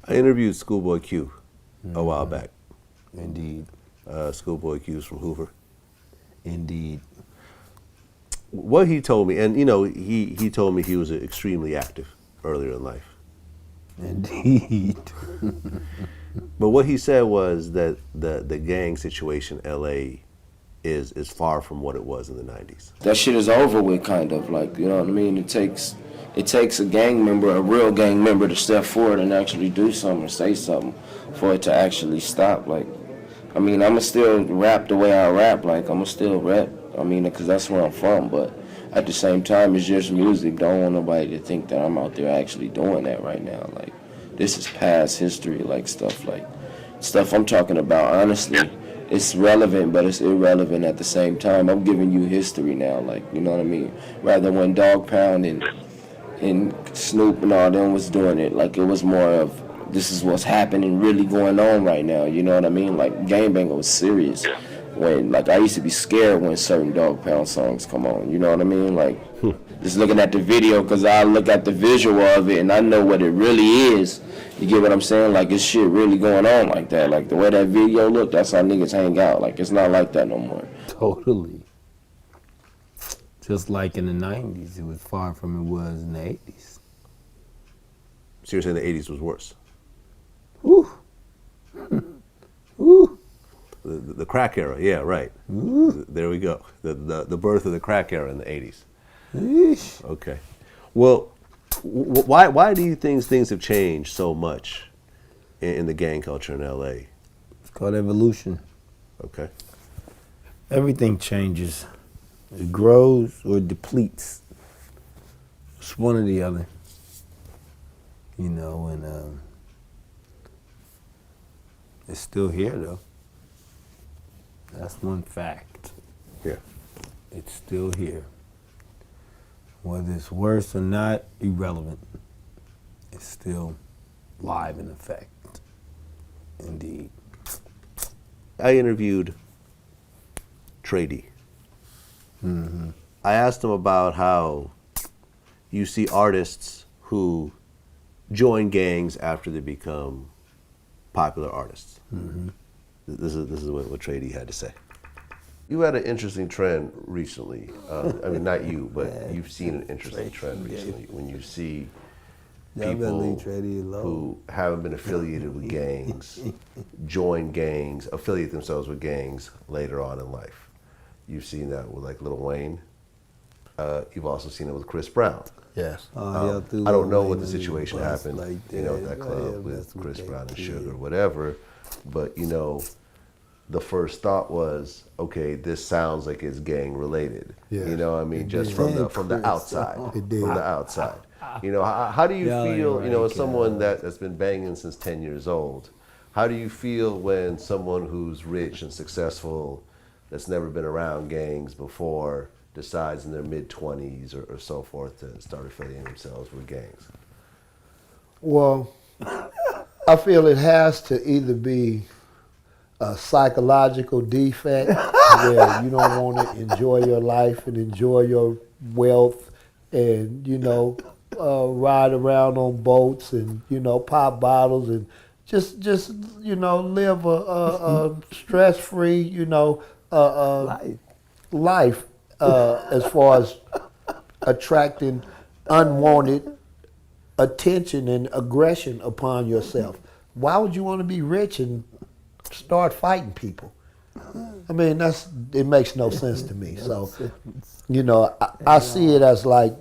I interviewed Schoolboy Q a while back. Indeed. Schoolboy Q's from Hoover. Indeed. What he told me, and you know, he told me he was extremely active earlier in life. Indeed. But what he said was that the gang situation in LA is far from what it was in the 90s. That shit is over with, kind of, like, you know what I mean? It takes a gang member, a real gang member, to step forward and actually do something or say something for it to actually stop. Like, I mean, I'ma still rap the way I rap, like, I'ma still rap, I mean, because that's where I'm from, but at the same time, it's just music. Don't want nobody to think that I'm out there actually doing that right now. Like, this is past history, like, stuff I'm talking about, honestly. It's relevant, but it's irrelevant at the same time. I'm giving you history now, like, you know what I mean? Rather when Dog Pound and Snoop and all them was doing it, like, it was more of, this is what's happening, really going on right now, you know what I mean? Like, Gangbanger was serious. When, like, I used to be scared when certain Dog Pound songs come on, you know what I mean? Like, just looking at the video, because I look at the visual of it and I know what it really is. You get what I'm saying? Like, it's shit really going on like that. Like, the way that video looked, that's how niggas hang out. Like, it's not like that no more. Totally. Just like in the 90s, it was far from it was in the 80s. So you're saying the 80s was worse? Woo. Woo. The crack era, yeah, right. Woo. There we go. The birth of the crack era in the 80s. Eesh. Okay. Well, why do you think things have changed so much in the gang culture in LA? It's called evolution. Okay. Everything changes. It grows or depletes. It's one or the other. You know, and it's still here, though. That's one fact. Yeah. It's still here. Whether it's worse or not, irrelevant. It's still live in effect. Indeed. I interviewed Trady. Mm-hmm. I asked him about how you see artists who join gangs after they become popular artists. Mm-hmm. This is what Trady had to say. You had an interesting trend recently. I mean, not you, but you've seen an interesting trend recently when you see people who haven't been affiliated with gangs, join gangs, affiliate themselves with gangs later on in life. You've seen that with like Lil Wayne. You've also seen it with Chris Brown. Yes. I don't know what the situation happened, you know, at that club with Chris Brown and Sugar or whatever, but you know, the first thought was, okay, this sounds like it's gang related. Yeah. You know what I mean? Just from the outside. From the outside. You know, how do you feel, you know, as someone that's been banging since 10 years old, how do you feel when someone who's rich and successful, that's never been around gangs before, decides in their mid-20s or so forth to start affiliating themselves with gangs? Well, I feel it has to either be a psychological defect where you don't want to enjoy your life and enjoy your wealth and, you know, ride around on boats and, you know, pop bottles and just you know, live a stress-free, you know, life as far as attracting unwanted attention and aggression upon yourself. Why would you want to be rich and start fighting people? I mean, it makes no sense to me. So, you know, I see it as like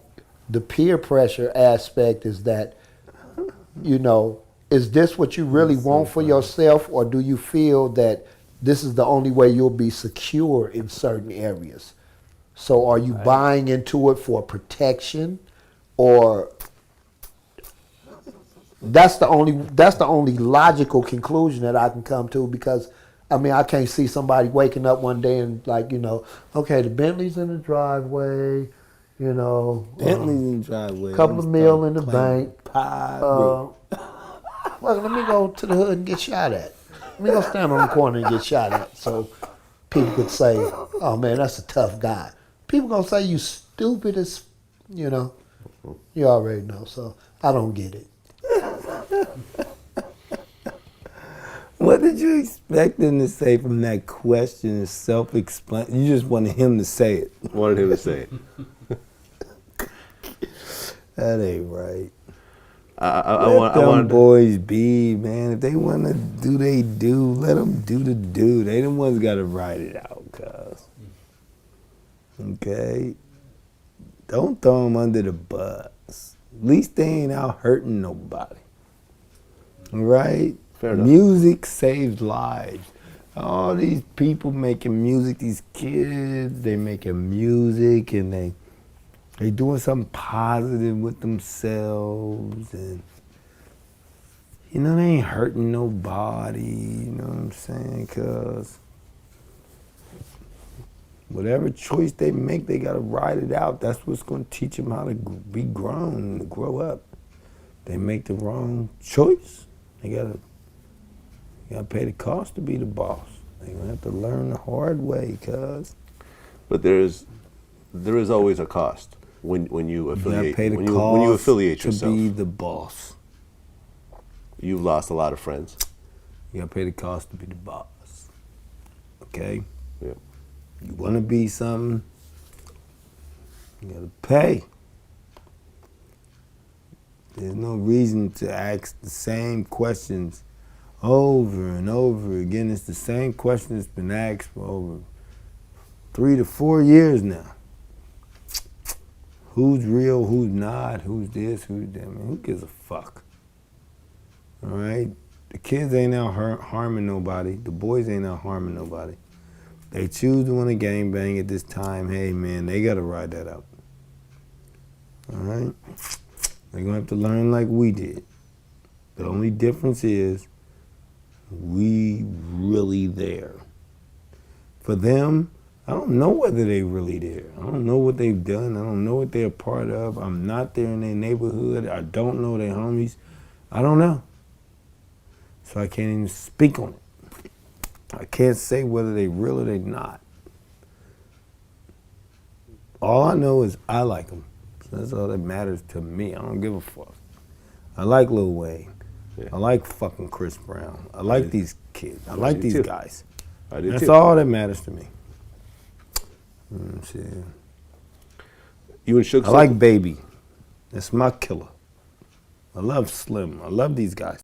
the peer pressure aspect is that, you know, is this what you really want for yourself, or do you feel that this is the only way you'll be secure in certain areas? So are you buying into it for protection, or that's the only logical conclusion that I can come to, because I mean, I can't see somebody waking up one day and like, you know, okay, the Bentley's in the driveway, you know, Bentley's in the driveway. Couple of mil in the bank. Well, Let me go to the hood and get shot at. Let me go stand on the corner and get shot at, so people could say, "Oh man, that's a tough guy." People gonna say you stupid as, you know. You already know, so I don't get it. What did you expect him to say from that question? It's self-explanatory. You just wanted him to say it. Wanted him to say it. That ain't right. I Let them want boys be, man. If they want to do, they do. Let them do the do. They the ones got to write it out, cuz. Okay? Don't throw them under the bus. At least they ain't out hurting nobody. All right? Fair enough. Music saves lives. All these people making music, these kids, they making music and they doing something positive with themselves, and you know, they ain't hurting nobody, you know what I'm saying? Cause whatever choice they make, they gotta ride it out. That's what's gonna teach them how to be grown, to grow up. They make the wrong choice, they gotta pay the cost to be the boss. They're gonna have to learn the hard way, cuz. But there is always a cost when you affiliate. Pay the when cost you affiliate to yourself, be the boss. you've lost a lot of friends. You gotta pay the cost to be the boss. Okay? Yeah. You wanna be something, you gotta pay. There's no reason to ask the same questions over and over again. It's the same question that's been asked for over 3 to 4 years now. Who's real, who's not, who's this, who's that? I mean, who gives a fuck? All right? The kids ain't out harming nobody. The boys ain't out harming nobody. They choose to want to gangbang at this time. Hey, man, they got to ride that out. All right? They're going to have to learn like we did. The only difference is we really there. For them, I don't know whether they really there. I don't know what they've done. I don't know what they're a part of. I'm not there in their neighborhood. I don't know their homies. I don't know. So I can't even speak on it. I can't say whether they real or they not. All I know is I like them. So that's all that matters to me. I don't give a fuck. I like Lil Wayne. Yeah. I like fucking Chris Brown. I like these kids. I like these too. guys. I do That's too. all that matters to me. Shit. You and Suge. I like Baby. That's my killer. I love Slim. I love these guys.